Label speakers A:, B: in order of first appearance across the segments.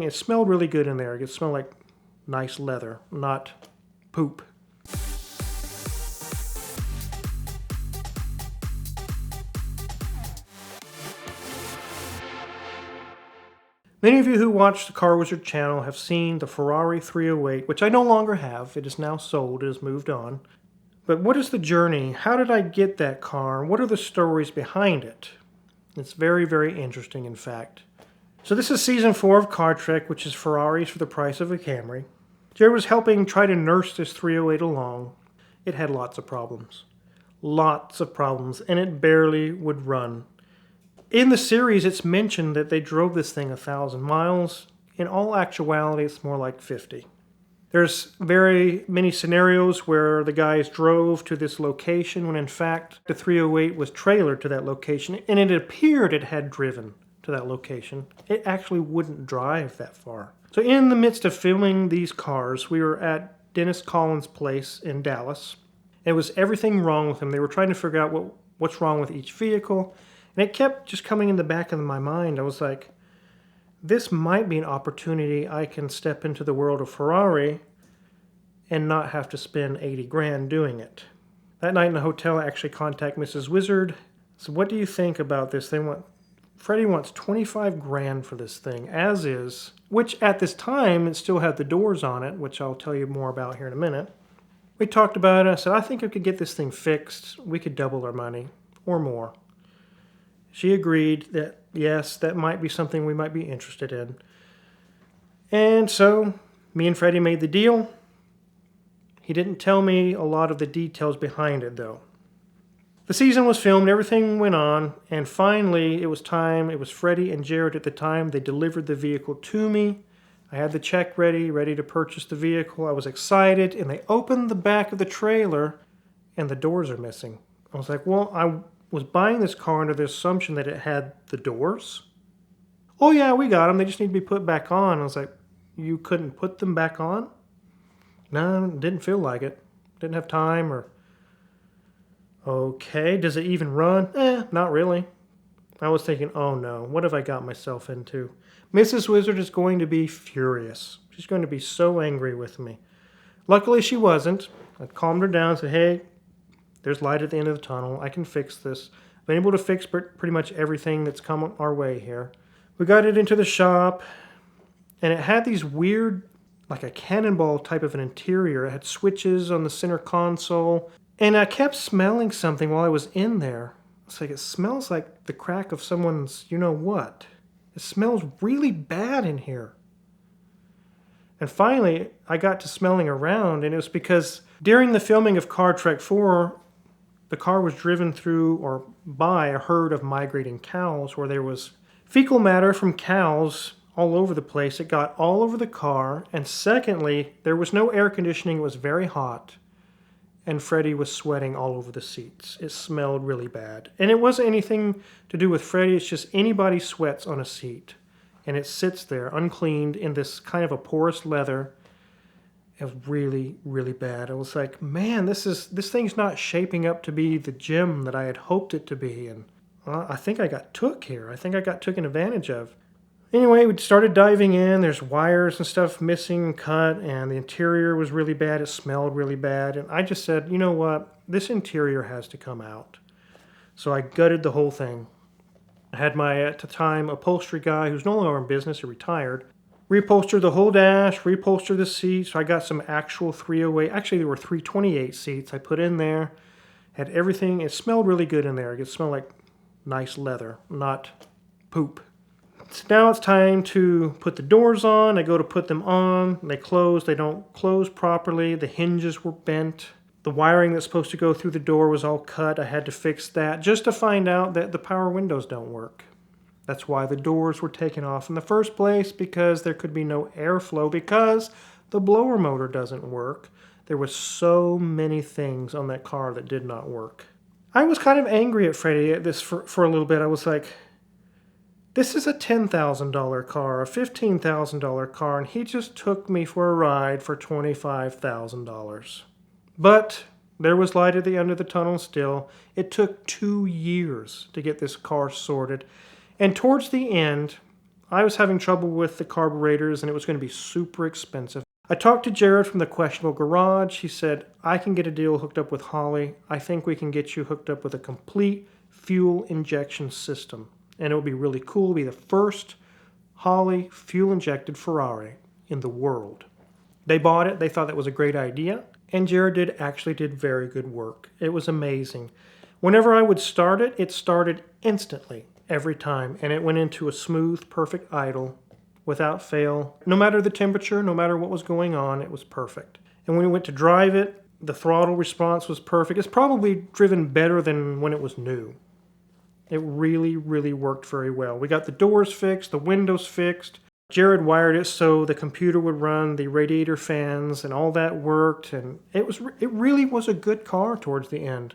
A: It smelled really good in there. It smelled like nice leather, not poop. Many of you who watch the Car Wizard channel have seen the Ferrari 308, which I no longer have. It is now sold. It has moved on. But what is the journey? How did I get that car? What are the stories behind it? It's very, very interesting, in fact. So this is Season 4 of Car Trek, which is Ferraris for the price of a Camry. Jared was helping try to nurse this 308 along. It had lots of problems. Lots of problems, and it barely would run. In the series, it's mentioned that they drove this thing 1,000 miles. In all actuality, it's more like 50. There's very many scenarios where the guys drove to this location when in fact the 308 was trailered to that location, and it appeared it had driven to that location. It actually wouldn't drive that far. So in the midst of filming these cars, we were at Dennis Collins' place in Dallas. It was everything wrong with him. They were trying to figure out what's wrong with each vehicle. And it kept just coming in the back of my mind. I was like, this might be an opportunity I can step into the world of Ferrari and not have to spend 80 grand doing it. That night in the hotel, I actually contacted Mrs. Wizard. So what do you think about this? Freddie wants 25 grand for this thing, as is, which at this time, it still had the doors on it, which I'll tell you more about here in a minute. We talked about it. I said, I think I could get this thing fixed. We could double our money or more. She agreed that, yes, that might be something we might be interested in. And so, me and Freddie made the deal. He didn't tell me a lot of the details behind it, though. The season was filmed, everything went on, and finally, it was time. It was Freddie and Jared at the time. They delivered the vehicle to me. I had the check ready to purchase the vehicle. I was excited, and they opened the back of the trailer, and the doors are missing. I was like, well, I was buying this car under the assumption that it had the doors. Oh yeah, we got them. They just need to be put back on. I was like, you couldn't put them back on? No, didn't feel like it. Didn't have time or... Okay, does it even run? Not really. I was thinking, oh no, what have I got myself into? Mrs. Wizard is going to be furious. She's going to be so angry with me. Luckily she wasn't. I calmed her down and said, hey, there's light at the end of the tunnel. I can fix this. I've been able to fix pretty much everything that's come our way here. We got it into the shop, and it had these weird, like a cannonball type of an interior. It had switches on the center console, and I kept smelling something while I was in there. It's like, it smells like the crack of someone's you-know-what. It smells really bad in here. And finally, I got to smelling around, and it was because during the filming of Car Trek 4, the car was driven through or by a herd of migrating cows where there was fecal matter from cows all over the place. It got all over the car. And secondly, there was no air conditioning. It was very hot. And Freddie was sweating all over the seats. It smelled really bad. And it wasn't anything to do with Freddie. It's just anybody sweats on a seat. And it sits there uncleaned in this kind of a porous leather. It was really, really bad. I was like, man, this thing's not shaping up to be the gem that I had hoped it to be. And I think I got took here. I think I got taken advantage of. Anyway, we started diving in. There's wires and stuff missing and cut, and the interior was really bad. It smelled really bad. And I just said, you know what? This interior has to come out. So I gutted the whole thing. I had my, at the time, upholstery guy who's no longer in business, he retired, reupholstered the whole dash, reupholstered the seats. So I got some actual 308. Actually, there were 328 seats I put in there. Had everything. It smelled really good in there. It smelled like nice leather, not poop. So now it's time to put the doors on. I go to put them on. They close. They don't close properly. The hinges were bent. The wiring that's supposed to go through the door was all cut. I had to fix that just to find out that the power windows don't work. That's why the doors were taken off in the first place, because there could be no airflow because the blower motor doesn't work. There was so many things on that car that did not work. I was kind of angry at Freddie at this for a little bit. I was like, this is a $10,000 car, a $15,000 car, and he just took me for a ride for $25,000. But there was light at the end of the tunnel still. It took 2 years to get this car sorted. And towards the end, I was having trouble with the carburetors and it was going to be super expensive. I talked to Jared from the Questionable Garage. He said, I can get a deal hooked up with Holly. I think we can get you hooked up with a complete fuel injection system. And it would be really cool. It would be the first Holly fuel-injected Ferrari in the world. They bought it. They thought that was a great idea. And Jared actually did very good work. It was amazing. Whenever I would start it, it started instantly every time. And it went into a smooth, perfect idle without fail. No matter the temperature, no matter what was going on, it was perfect. And when we went to drive it, the throttle response was perfect. It's probably driven better than when it was new. It really, really worked very well. We got the doors fixed, the windows fixed. Jared wired it so the computer would run the radiator fans and all that worked. And it really was a good car towards the end.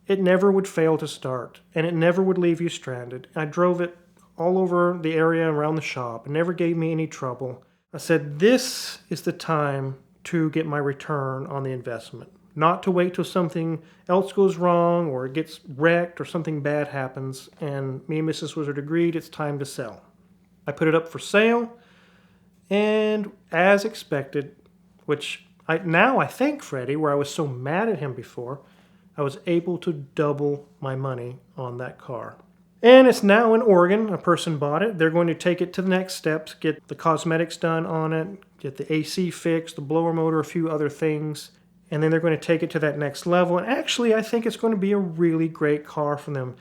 A: It never would fail to start and it never would leave you stranded. I drove it all over the area around the shop. It never gave me any trouble. I said, this is the time to get my return on the investment. Not to wait till something else goes wrong or it gets wrecked or something bad happens. And me and Mrs. Wizard agreed it's time to sell. I put it up for sale, and as expected, which I thank Freddie, where I was so mad at him before, I was able to double my money on that car. And it's now in Oregon. A person bought it. They're going to take it to the next steps, get the cosmetics done on it, get the AC fixed, the blower motor, a few other things. And then they're going to take it to that next level. And actually, I think it's going to be a really great car for them.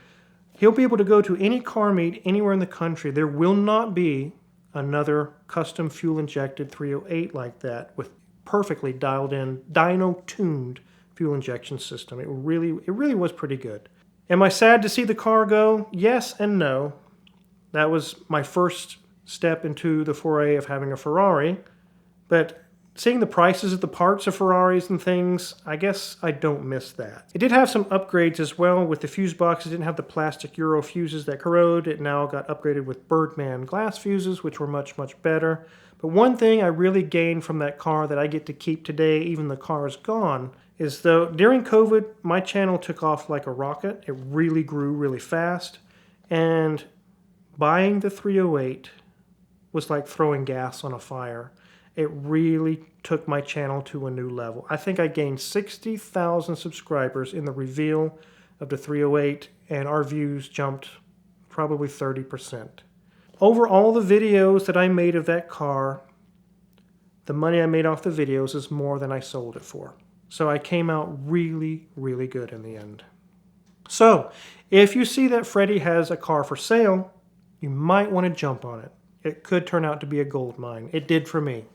A: He'll be able to go to any car meet anywhere in the country. There will not be another custom fuel-injected 308 like that with perfectly dialed-in, dyno-tuned fuel injection system. It really was pretty good. Am I sad to see the car go? Yes and no. That was my first step into the foray of having a Ferrari. But seeing the prices of the parts of Ferraris and things, I guess I don't miss that. It did have some upgrades as well with the fuse boxes. It didn't have the plastic Euro fuses that corrode. It now got upgraded with Birdman glass fuses, which were much, much better. But one thing I really gained from that car that I get to keep today, even the car is gone, is though during COVID, my channel took off like a rocket. It really grew really fast. And buying the 308 was like throwing gas on a fire. It really took my channel to a new level. I think I gained 60,000 subscribers in the reveal of the 308, and our views jumped probably 30%. Over all the videos that I made of that car, the money I made off the videos is more than I sold it for. So I came out really, really good in the end. So, if you see that Freddie has a car for sale, you might want to jump on it. It could turn out to be a gold mine. It did for me.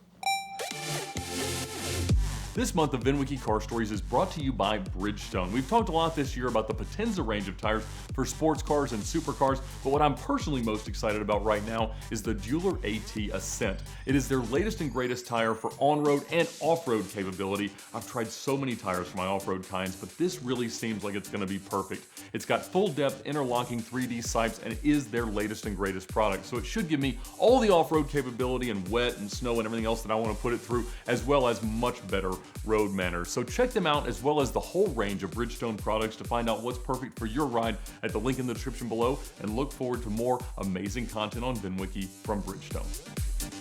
B: This month of VINwiki Car Stories is brought to you by Bridgestone. We've talked a lot this year about the Potenza range of tires for sports cars and supercars, but what I'm personally most excited about right now is the Dueler AT Ascent. It is their latest and greatest tire for on-road and off-road capability. I've tried so many tires for my off-road kinds, but this really seems like it's going to be perfect. It's got full-depth interlocking 3D sipes and is their latest and greatest product, so it should give me all the off-road capability and wet and snow and everything else that I want to put it through, as well as much better road manners. So check them out as well as the whole range of Bridgestone products to find out what's perfect for your ride at the link in the description below, and look forward to more amazing content on VINwiki from Bridgestone.